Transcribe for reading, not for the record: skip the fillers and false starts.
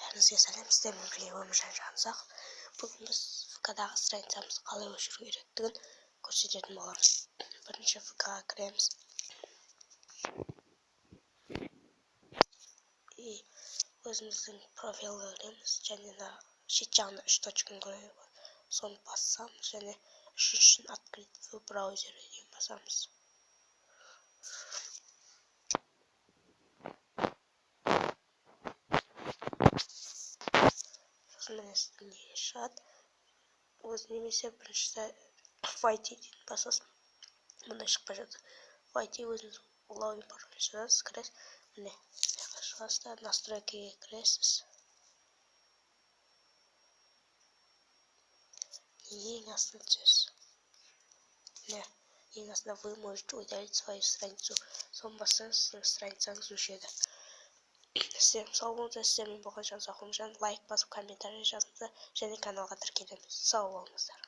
Бәріңізге сәлем, сіздермен бірге өміржан Жанұзақ. Бүгін біз ВК-дағы страницамызды қалай өшіру керектігін көрсететін боламыз. Бірінші ВК-ға кіреміз. И өзіміздің профилға кіреміз. Және шет жағында 3 точканы көреді. Соны бассамыз және үшіншісін открыть в браузере деген басамыз. Сосын шығады. Немесе біріншісі войти дейін басасыз. Мұндай шықпай жатыр. Войти өзіңіз логин пароль жазасыз, кіресіз. Міне, шығасыз да настройкаға кіресіз. Ең астына түсесіз. Міне, ең астына вы можете удалить свою страницу. Соны бассаңыз, сіздің страницаңыз өшеді. Сіздердің сау болыңыздар, сіздермен болған Жанұзақ өміржан. Лайк басып, комментарий жазыңыздар және каналға тіркеліңіз. Сау болыңыздар.